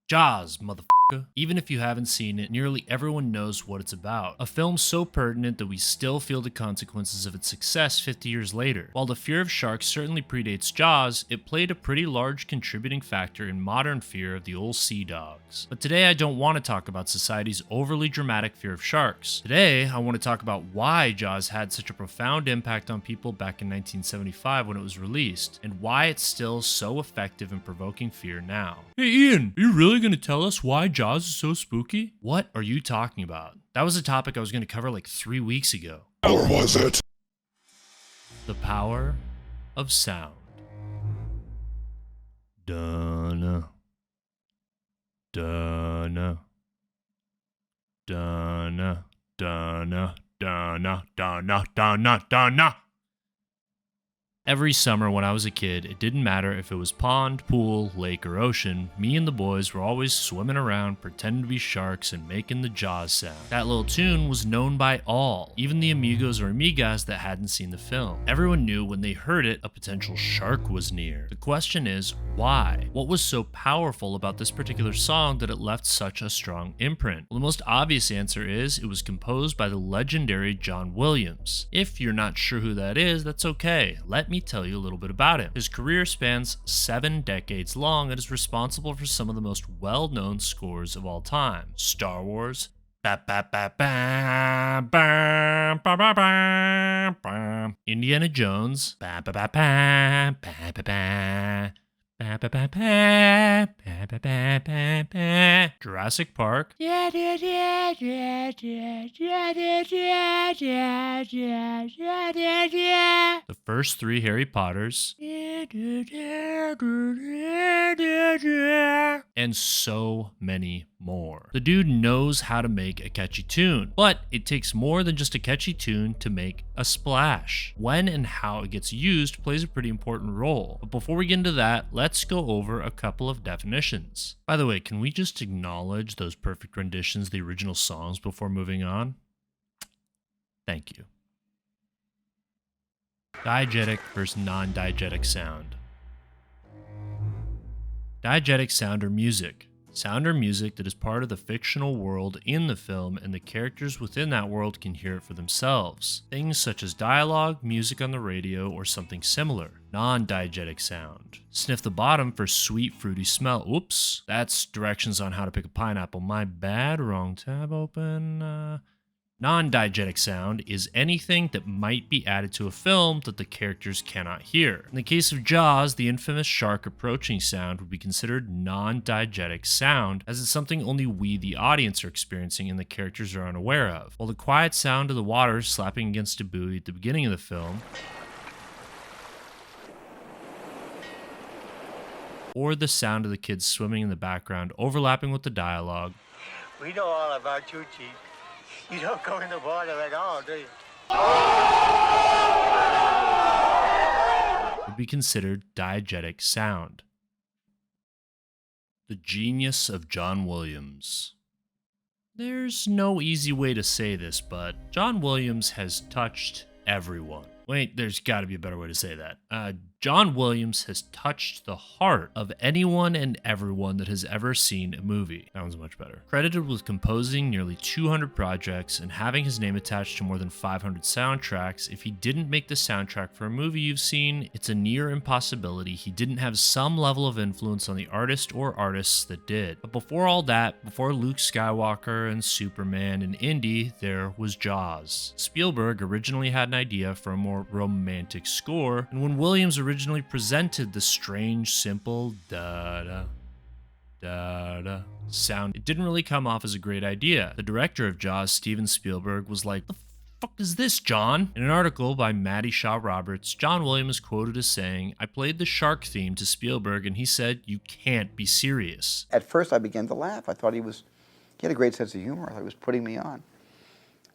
Jaws, motherfucker. Even if you haven't seen it, nearly everyone knows what it's about. A film so pertinent that we still feel the consequences of its success 50 years later. While the fear of sharks certainly predates Jaws, it played a pretty large contributing factor in modern fear of the old sea dogs. But today I don't want to talk about society's overly dramatic fear of sharks. Today I want to talk about why Jaws had such a profound impact on people back in 1975 when it was released, and why it's still so effective in provoking fear now. Hey Ian, are you really going to tell us why Jaws is so spooky? What are you talking about? That was a topic I was going to cover like 3 weeks ago. Or was it? The power of sound. Dunna. Dunna. Dunna. Dunna. Dunna. Dunna. Dunna. Dunna. Every summer when I was a kid, it didn't matter if it was pond, pool, lake, or ocean, me and the boys were always swimming around, pretending to be sharks and making the Jaws sound. That little tune was known by all, even the amigos or amigas that hadn't seen the film. Everyone knew when they heard it, a potential shark was near. The question is, why? What was so powerful about this particular song that it left such a strong imprint? Well, the most obvious answer is it was composed by the legendary John Williams. If you're not sure who that is, that's okay. Let me tell you a little bit about him. His career spans 7 decades long and is responsible for some of the most well-known scores of all time. Star Wars, Indiana Jones, Jurassic Park, the first 3 Harry Potters, and so many more. The dude knows how to make a catchy tune, but it takes more than just a catchy tune to make a splash. When and how it gets used plays a pretty important role. But before we get into that, let's go over a couple of definitions. By the way, can we just acknowledge those perfect renditions of the original songs before moving on? Thank you. Diegetic versus non-diegetic sound. Diegetic sound or music. Sound or music that is part of the fictional world in the film and the characters within that world can hear it for themselves. Things such as dialogue, music on the radio, or something similar. Non-diegetic sound. Sniff the bottom for sweet fruity smell. Oops, that's directions on how to pick a pineapple. My bad, wrong tab open. Non-diegetic sound is anything that might be added to a film that the characters cannot hear. In the case of Jaws, the infamous shark approaching sound would be considered non-diegetic sound, as it's something only we, the audience, are experiencing and the characters are unaware of. While the quiet sound of the water slapping against a buoy at the beginning of the film, or the sound of the kids swimming in the background overlapping with the dialogue, we know all about you, Chief. You don't go in the water at all, do you? would be considered diegetic sound. The genius of John Williams. There's no easy way to say this, but John Williams has touched everyone. Wait, there's got to be a better way to say that. John Williams has touched the heart of anyone and everyone that has ever seen a movie. That one's much better. Credited with composing nearly 200 projects and having his name attached to more than 500 soundtracks, if he didn't make the soundtrack for a movie you've seen, it's a near impossibility he didn't have some level of influence on the artist or artists that did. But before all that, before Luke Skywalker and Superman and Indy, there was Jaws. Spielberg originally had an idea for a more romantic score, and when Williams originally presented the strange, simple da-da, da-da sound, it didn't really come off as a great idea. The director of Jaws, Steven Spielberg, was like, "The fuck is this, John?" In an article by Maddie Shaw Roberts, John Williams quoted as saying, "I played the shark theme to Spielberg and he said, 'You can't be serious.'" At first I began to laugh. I thought he had a great sense of humor. I thought he was putting me on.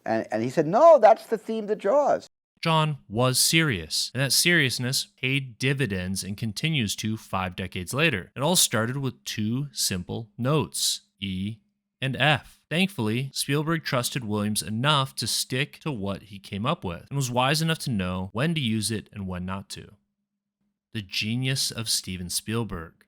And he said, "No, that's the theme to Jaws." John was serious, and that seriousness paid dividends and continues to 5 decades later. It all started with 2 simple notes, E and F. Thankfully, Spielberg trusted Williams enough to stick to what he came up with, and was wise enough to know when to use it and when not to. The genius of Steven Spielberg.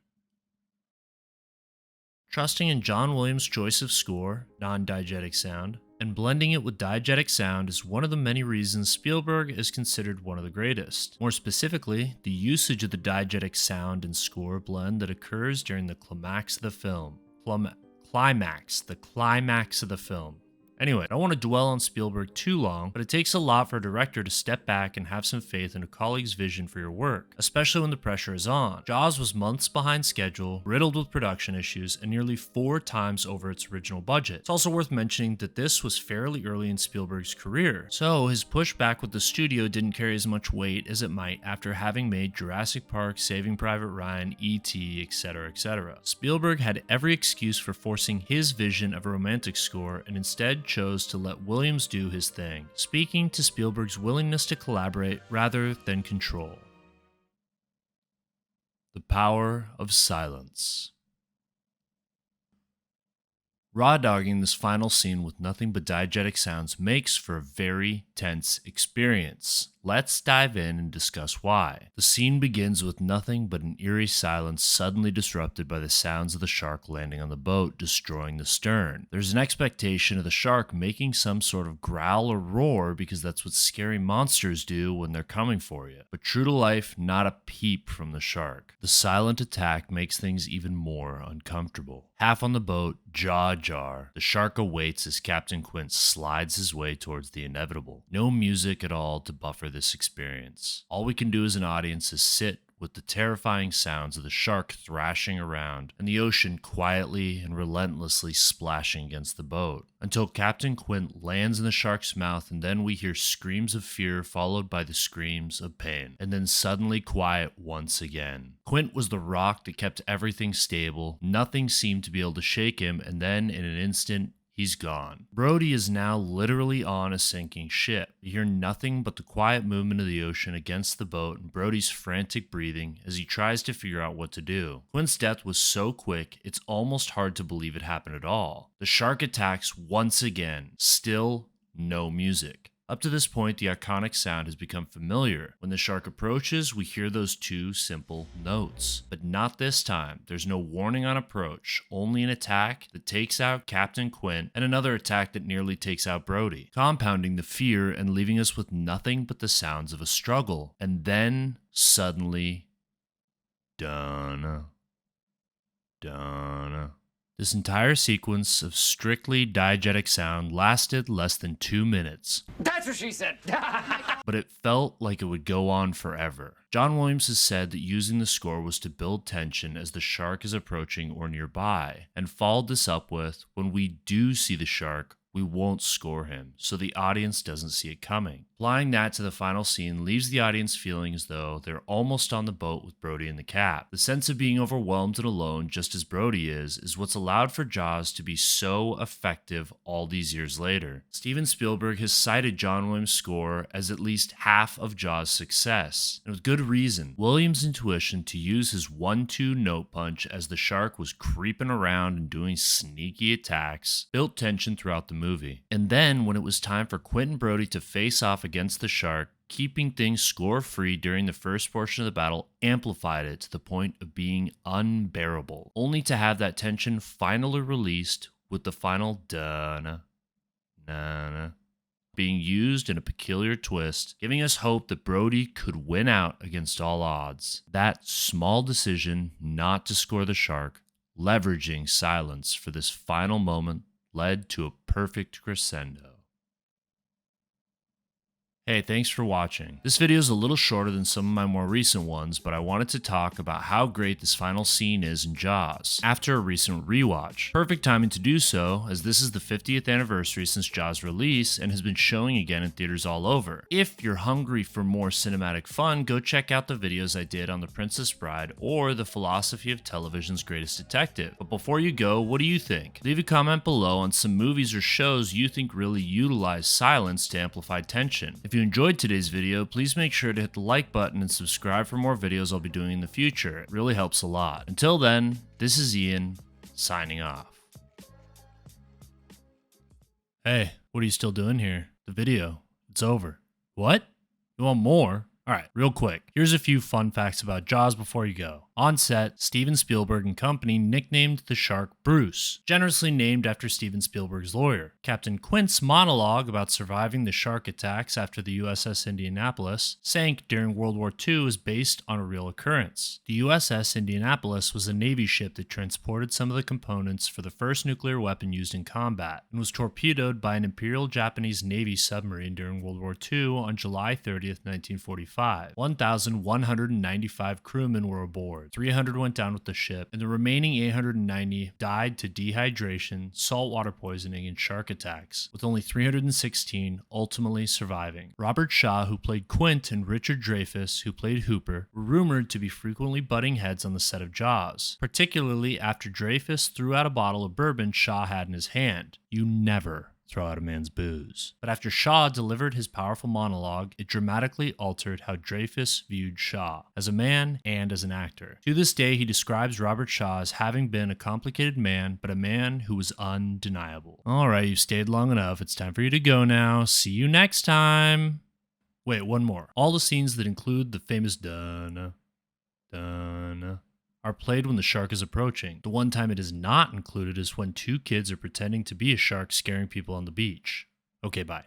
Trusting in John Williams' choice of score, non-diegetic sound, and blending it with diegetic sound is one of the many reasons Spielberg is considered one of the greatest. More specifically, the usage of the diegetic sound and score blend that occurs during the climax of the film. The climax of the film. Anyway, I don't want to dwell on Spielberg too long, but it takes a lot for a director to step back and have some faith in a colleague's vision for your work, especially when the pressure is on. Jaws was months behind schedule, riddled with production issues, and nearly 4 times over its original budget. It's also worth mentioning that this was fairly early in Spielberg's career, so his pushback with the studio didn't carry as much weight as it might after having made Jurassic Park, Saving Private Ryan, E.T., etc., etc. Spielberg had every excuse for forcing his vision of a romantic score and instead chose to let Williams do his thing, speaking to Spielberg's willingness to collaborate rather than control. The power of silence. Raw dogging this final scene with nothing but diegetic sounds makes for a very tense experience. Let's dive in and discuss why. The scene begins with nothing but an eerie silence suddenly disrupted by the sounds of the shark landing on the boat, destroying the stern. There's an expectation of the shark making some sort of growl or roar because that's what scary monsters do when they're coming for you. But true to life, not a peep from the shark. The silent attack makes things even more uncomfortable. Half on the boat, jaw ajar, the shark awaits as Captain Quint slides his way towards the inevitable. No music at all to buffer this experience. All we can do as an audience is sit with the terrifying sounds of the shark thrashing around and the ocean quietly and relentlessly splashing against the boat until Captain Quint lands in the shark's mouth, and then we hear screams of fear followed by the screams of pain, and then suddenly quiet once again. Quint was the rock that kept everything stable. Nothing seemed to be able to shake him, and then in an instant, he's gone. Brody is now literally on a sinking ship. You hear nothing but the quiet movement of the ocean against the boat and Brody's frantic breathing as he tries to figure out what to do. Quint's death was so quick, it's almost hard to believe it happened at all. The shark attacks once again. Still no music. Up to this point, the iconic sound has become familiar. When the shark approaches, we hear those 2 simple notes. But not this time. There's no warning on approach, only an attack that takes out Captain Quint and another attack that nearly takes out Brody, compounding the fear and leaving us with nothing but the sounds of a struggle. And then, suddenly, dun, dun. This entire sequence of strictly diegetic sound lasted less than 2 minutes. That's what she said! But it felt like it would go on forever. John Williams has said that using the score was to build tension as the shark is approaching or nearby, and followed this up with, when we do see the shark, we won't score him, so the audience doesn't see it coming. Applying that to the final scene leaves the audience feeling as though they're almost on the boat with Brody and the Cap. The sense of being overwhelmed and alone, just as Brody is what's allowed for Jaws to be so effective all these years later. Steven Spielberg has cited John Williams' score as at least half of Jaws' success, and with good reason. Williams' intuition to use his 1-2 note punch as the shark was creeping around and doing sneaky attacks built tension throughout the movie. And then, when it was time for Quint and Brody to face off against the shark, keeping things score-free during the first portion of the battle amplified it to the point of being unbearable, only to have that tension finally released with the final da-na-na-na being used in a peculiar twist, giving us hope that Brody could win out against all odds. That small decision not to score the shark, leveraging silence for this final moment, led to a perfect crescendo. Hey, thanks for watching. This video is a little shorter than some of my more recent ones, but I wanted to talk about how great this final scene is in Jaws after a recent rewatch. Perfect timing to do so, as this is the 50th anniversary since Jaws' release and has been showing again in theaters all over. If you're hungry for more cinematic fun, go check out the videos I did on The Princess Bride or The Philosophy of Television's Greatest Detective. But before you go, what do you think? Leave a comment below on some movies or shows you think really utilize silence to amplify tension. If you enjoyed today's video, please make sure to hit the like button and subscribe for more videos I'll be doing in the future. It really helps a lot. Until then, this is Ian, signing off. Hey, what are you still doing here? The video, it's over. What? You want more? Alright, real quick. Here's a few fun facts about Jaws before you go. On set, Steven Spielberg and company nicknamed the shark Bruce, generously named after Steven Spielberg's lawyer. Captain Quint's monologue about surviving the shark attacks after the USS Indianapolis sank during World War II is based on a real occurrence. The USS Indianapolis was a Navy ship that transported some of the components for the first nuclear weapon used in combat, and was torpedoed by an Imperial Japanese Navy submarine during World War II on July 30th, 1945. 1,195 crewmen were aboard. 300 went down with the ship, and the remaining 890 died to dehydration, saltwater poisoning, and shark attacks, with only 316 ultimately surviving. Robert Shaw, who played Quint, and Richard Dreyfuss, who played Hooper, were rumored to be frequently butting heads on the set of Jaws, particularly after Dreyfuss threw out a bottle of bourbon Shaw had in his hand. You never throw out a man's booze. But after Shaw delivered his powerful monologue, it dramatically altered how Dreyfuss viewed Shaw, as a man and as an actor. To this day, he describes Robert Shaw as having been a complicated man, but a man who was undeniable. Alright, you've stayed long enough. It's time for you to go now. See you next time. Wait, one more. All the scenes that include the famous dun are played when the shark is approaching. The one time it is not included is when two kids are pretending to be a shark scaring people on the beach. Okay, bye.